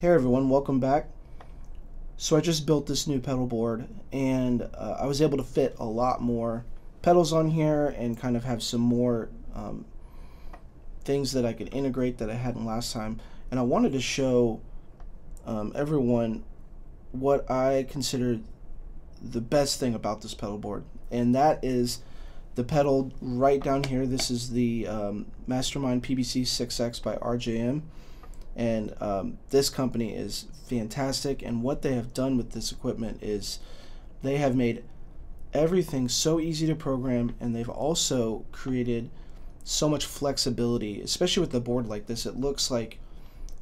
Hey everyone, welcome back. So I just built this new pedal board and I was able to fit a lot more pedals on here and kind of have some more things that I could integrate that I hadn't last time. And I wanted to show everyone what I consider the best thing about this pedal board, and that is the pedal right down here. This is the Mastermind PBC 6X by RJM. And this company is fantastic, and what they have done with this equipment is they have made everything so easy to program, and they've also created so much flexibility, especially with the board like this. It looks like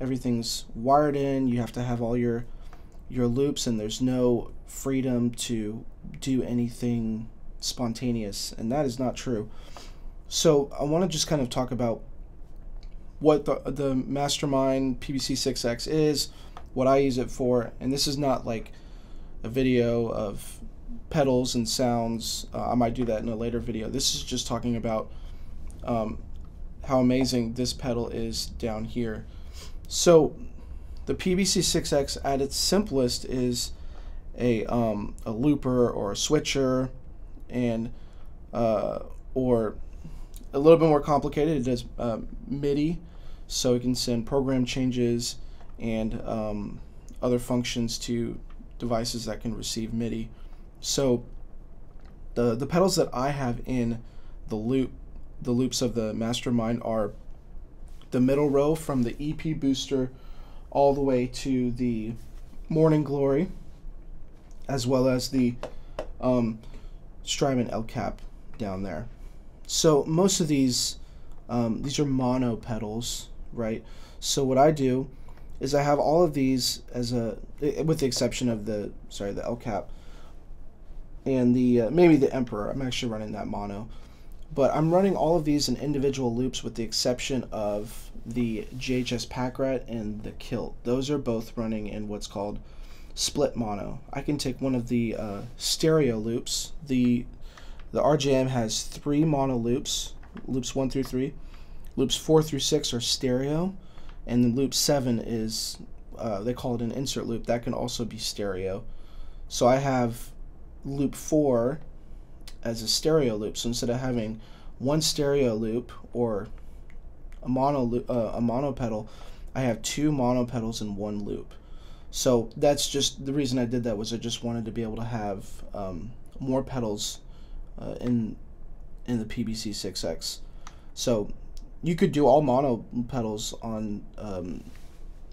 everything's wired in. You have to have all your loops, and there's no freedom to do anything spontaneous, and that is not true. So I want to just kind of talk about what the Mastermind PBC 6X is, what I use it for, and this is not like a video of pedals and sounds. I might do that in a later video. This is just talking about how amazing this pedal is down here. So the PBC 6X at its simplest is a looper or a switcher, and or a little bit more complicated, it does MIDI, so it can send program changes and other functions to devices that can receive MIDI. So the pedals that I have in the loops of the Mastermind are the middle row from the EP booster all the way to the Morning Glory, as well as the Strymon L cap down there. So most of these are mono pedals, right? So what I do is I have all of these as with the exception of the L cap and the maybe the Emperor. I'm actually running that mono, but I'm running all of these in individual loops with the exception of the JHS Pack Rat and the Kilt. Those are both running in what's called split mono. I can take one of the stereo loops. The RJM has 3 mono loops, loops 1 through 3. Loops 4 through 6 are stereo, and then loop 7 is, they call it an insert loop. That can also be stereo. So I have loop 4 as a stereo loop. So instead of having one stereo loop or a mono pedal, I have 2 mono pedals in one loop. So that's just the reason I did that, was I just wanted to be able to have more pedals in the PBC 6X. So you could do all mono pedals on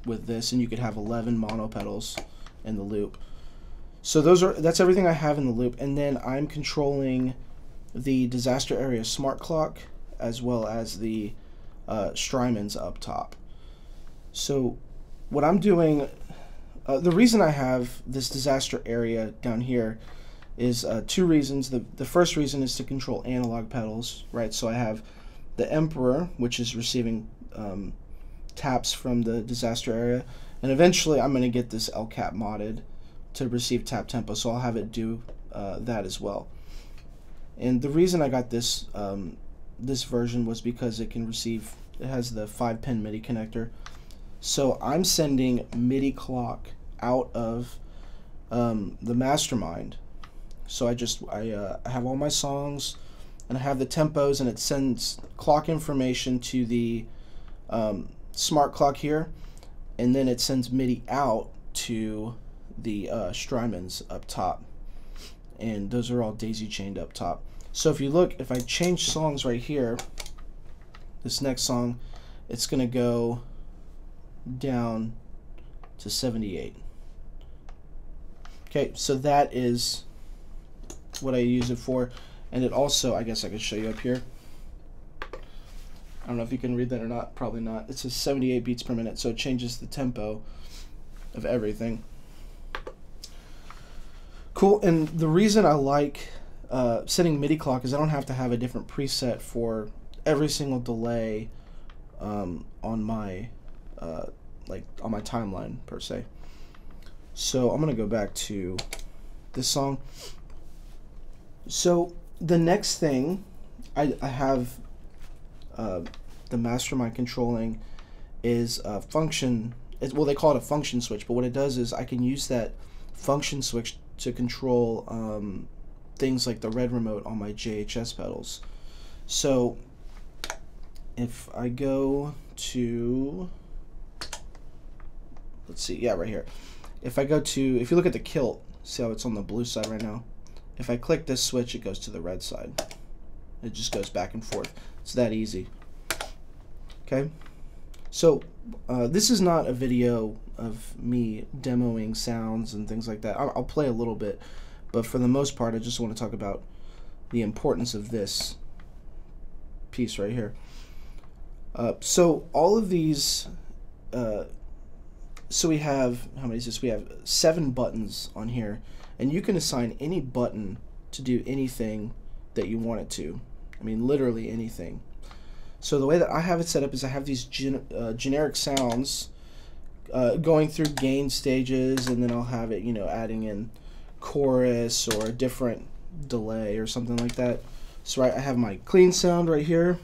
with this, and you could have 11 mono pedals in the loop. So that's everything I have in the loop, and then I'm controlling the disaster area smart clock as well as the Strymons up top. So what I'm doing, the reason I have this disaster area down here is 2 reasons. The first reason is to control analog pedals, right? So I have the Emperor, which is receiving taps from the disaster area, and eventually I'm going to get this L cap modded to receive tap tempo, so I'll have it do that as well. And the reason I got this this version was because it has the 5-pin MIDI connector. So I'm sending MIDI clock out of the Mastermind. So I have all my songs, and I have the tempos, and it sends clock information to the smart clock here, and then it sends MIDI out to the Strymons up top, and those are all daisy chained up top. So if you look, if I change songs right here, this next song, it's gonna go down to 78. Okay, so that is what I use it for, and it also, I guess I could show you up here. I don't know if you can read that or not, probably not. It says 78 beats per minute, so it changes the tempo of everything. Cool, and the reason I like setting MIDI clock is I don't have to have a different preset for every single delay on my on my timeline per se. So I'm gonna go back to this song. So the next thing I have the Mastermind controlling is function well, they call it a function switch, but what it does is I can use that function switch to control things like the red remote on my JHS pedals. So if I go to, let's see, yeah, right here. If you look at the kilt, see how it's on the blue side right now? If I click this switch, it goes to the red side. It just goes back and forth. It's that easy. Okay, so this is not a video of me demoing sounds and things like that. I'll play a little bit, but for the most part, I just want to talk about the importance of this piece right here. So all of these, so we have, how many is this? We have 7 buttons on here, and you can assign any button to do anything that you want it to. I mean, literally anything. So the way that I have it set up is I have these generic sounds going through gain stages, and then I'll have it, you know, adding in chorus or a different delay or something like that. So I have my clean sound right here.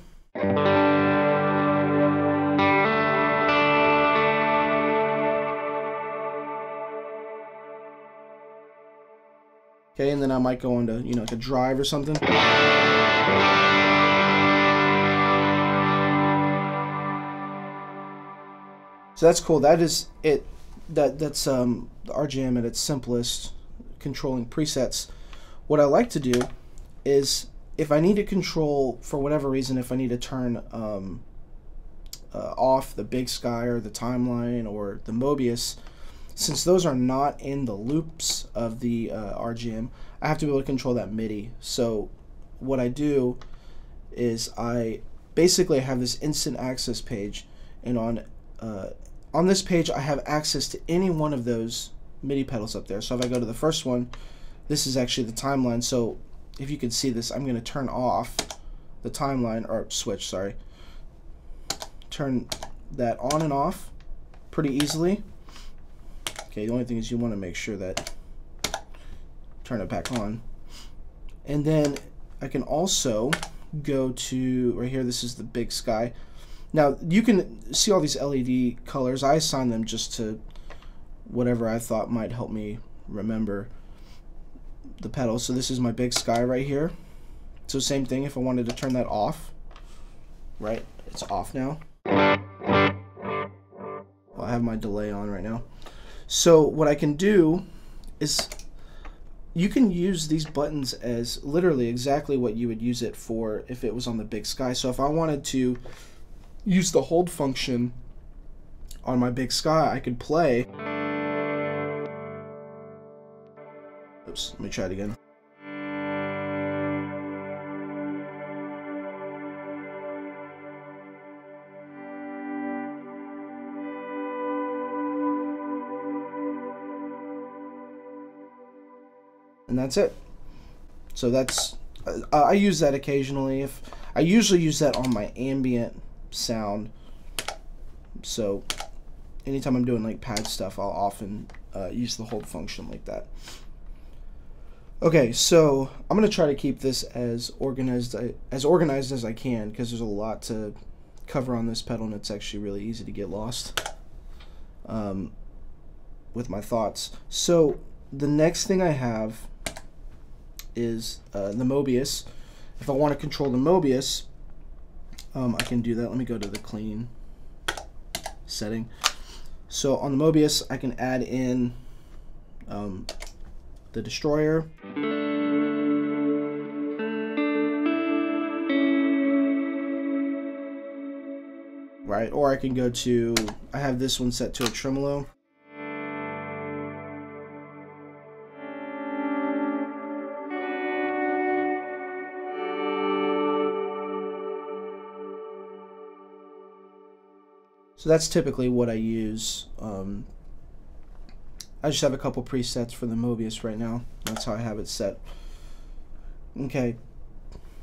Okay, and then I might go into, you know, like a drive or something. So that's cool. That is it. That's the RJM at its simplest, controlling presets. What I like to do is, if I need to control, for whatever reason, if I need to turn off the Big Sky or the Timeline or the Mobius, since those are not in the loops of the RJM, I have to be able to control that MIDI. So what I do is I basically have this instant access page, and on this page I have access to any one of those MIDI pedals up there. So if I go to the first one, this is actually the Timeline. So if you can see this, I'm going to turn off the Timeline, or switch, sorry. Turn that on and off pretty easily. Okay, the only thing is you want to make sure that, turn it back on. And then I can also go to, right here, this is the Big Sky. Now you can see all these LED colors. I assign them just to whatever I thought might help me remember the pedal. So this is my Big Sky right here. So same thing, if I wanted to turn that off, right, it's off now. Well, I have my delay on right now. So what I can do is, you can use these buttons as literally exactly what you would use it for if it was on the Big Sky. So if I wanted to use the hold function on my Big Sky, I could play. Oops, let me try it again. And that's it. So that's, I use that occasionally. If I usually use that on my ambient sound. So anytime I'm doing like pad stuff, I'll often use the hold function like that. Okay, so I'm gonna try to keep this as organized as I can, because there's a lot to cover on this pedal, and it's actually really easy to get lost with my thoughts. So the next thing I have is the Mobius. If I want to control the Mobius, I can do that. Let me go to the clean setting. So on the Mobius, I can add in the Destroyer. Right, or I can go to, I have this one set to a tremolo. So that's typically what I use. I just have a couple presets for the Mobius right now. That's how I have it set. Okay,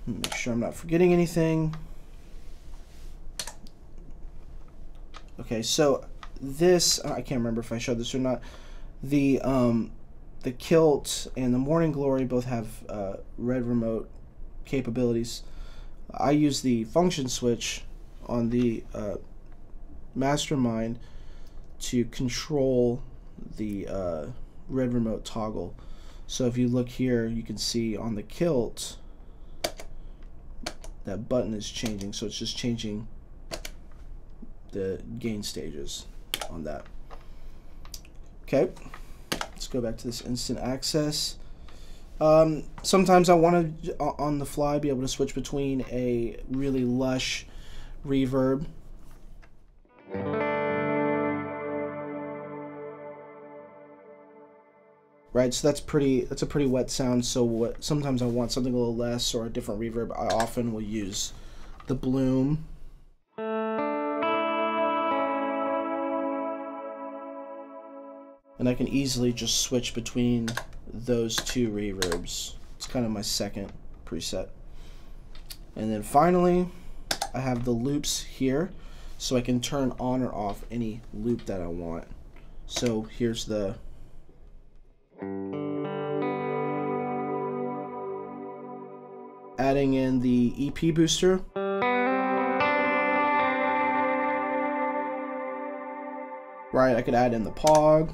make sure I'm not forgetting anything. Okay, so this, I can't remember if I showed this or not. The Kilt and the Morning Glory both have red remote capabilities. I use the function switch on the Mastermind to control the red remote toggle. So if you look here, you can see on the kilt that button is changing, so it's just changing the gain stages on that. Okay, let's go back to this instant access. Sometimes I want to, on the fly, be able to switch between a really lush reverb right, so that's a pretty wet sound. So sometimes I want something a little less or a different reverb. I often will use the bloom. And I can easily just switch between those two reverbs. It's kind of my second preset. And then finally, I have the loops here, so I can turn on or off any loop that I want. So here's the adding in the EP booster. Right, I could add in the POG.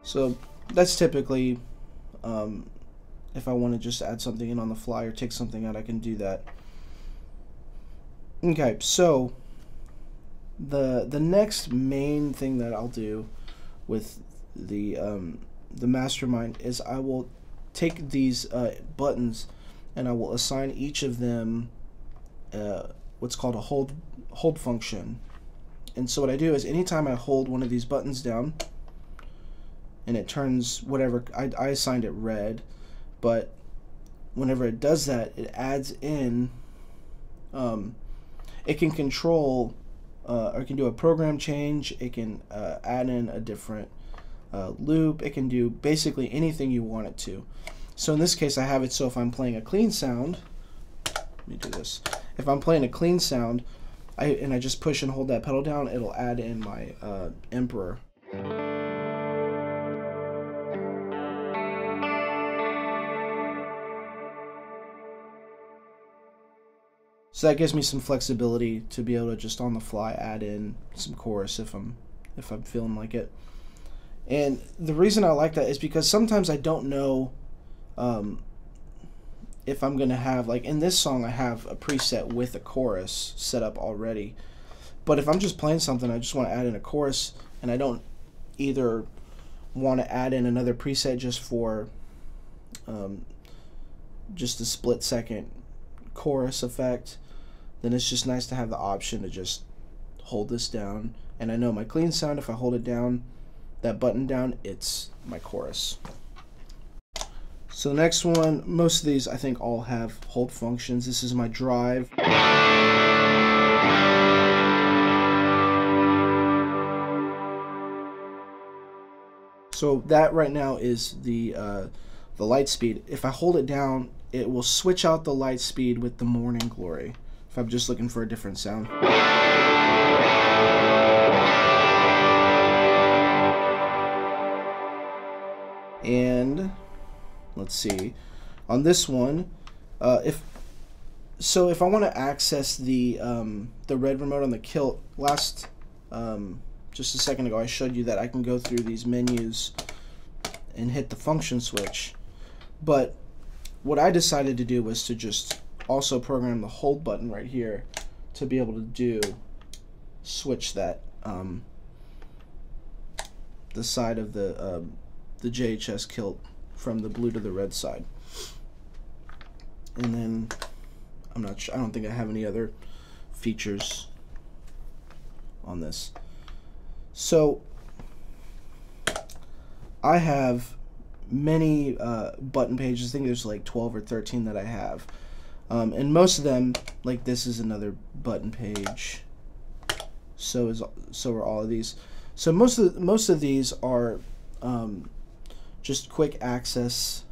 So that's typically, if I want to just add something in on the fly or take something out, I can do that. Okay, so the next main thing that I'll do with the Mastermind is I will take these buttons and I will assign each of them what's called a hold function. And so what I do is anytime I hold one of these buttons down and it turns whatever, I assigned it red, but whenever it does that, it adds in, it can control or it can do a program change, it can add in a different loop, it can do basically anything you want it to. So in this case I have it so if I'm playing a clean sound, let me do this, if I'm playing a clean sound and I just push and hold that pedal down, it'll add in my Emperor. So that gives me some flexibility to be able to just on the fly add in some chorus if I'm feeling like it. And the reason I like that is because sometimes I don't know if I'm gonna have, like in this song I have a preset with a chorus set up already, but if I'm just playing something I just want to add in a chorus and I don't either want to add in another preset just for just a split second chorus effect, then it's just nice to have the option to just hold this down. And I know my clean sound, if I hold it down, that button down, it's my chorus. So the next one, most of these I think all have hold functions. This is my drive. So that right now is the light speed. If I hold it down, it will switch out the light speed with the Morning Glory if I'm just looking for a different sound. And let's see, on this one, if I want to access the red remote on the kilt, just a second ago I showed you that I can go through these menus and hit the function switch, but what I decided to do was to just also program the hold button right here to be able to switch that the side of the JHS kilt from the blue to the red side. And then I'm not sure, I don't think I have any other features on this. So I have many button pages. I think there's like 12 or 13 that I have, and most of them, like this is another button page, so are all of these. So most of these are just quick access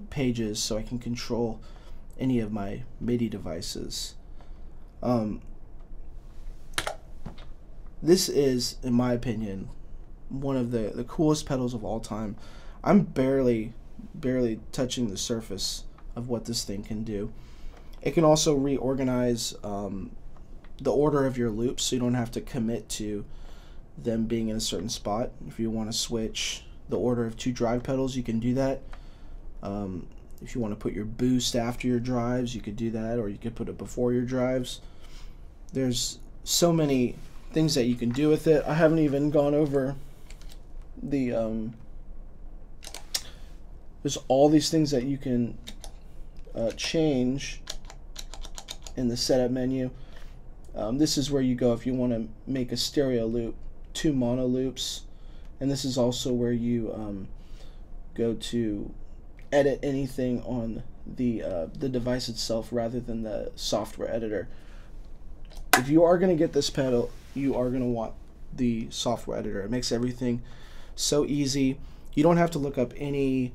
pages so I can control any of my MIDI devices. This is, in my opinion, one of the coolest pedals of all time. I'm barely touching the surface of what this thing can do. It can also reorganize the order of your loops, so you don't have to commit to them being in a certain spot. If you want to switch the order of 2 drive pedals, you can do that. If you want to put your boost after your drives, you could do that, or you could put it before your drives. There's so many things that you can do with it. I haven't even gone over the there's all these things that you can change in the setup menu. This is where you go if you want to make a stereo loop, 2 mono loops, and this is also where you go to edit anything on the device itself rather than the software editor. If you are going to get this pedal, you are going to want the software editor. It makes everything so easy. You don't have to look up any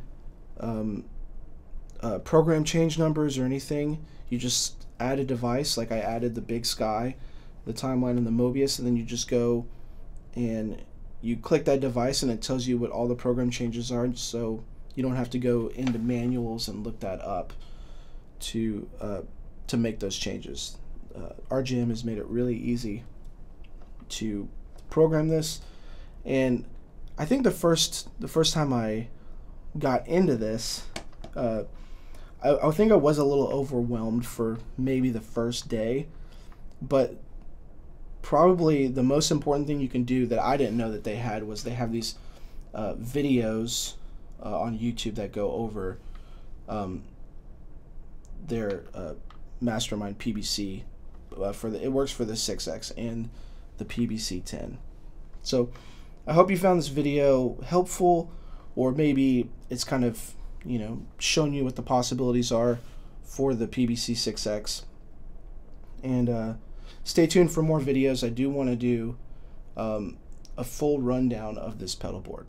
program change numbers or anything. You just add a device, like I added the Big Sky, the Timeline, and the Mobius, and then you just go and you click that device and it tells you what all the program changes are, so you don't have to go into manuals and look that up to make those changes. RJM has made it really easy to program this, and I think the first time I got into this, I think I was a little overwhelmed for maybe the first day, but probably the most important thing you can do that I didn't know that they had was they have these videos on YouTube that go over their Mastermind PBC. It works for the 6X and the PBC 10. So I hope you found this video helpful, or maybe it's kind of, you know, shown you what the possibilities are for the PBC 6X. And stay tuned for more videos. I do want to do a full rundown of this pedal board.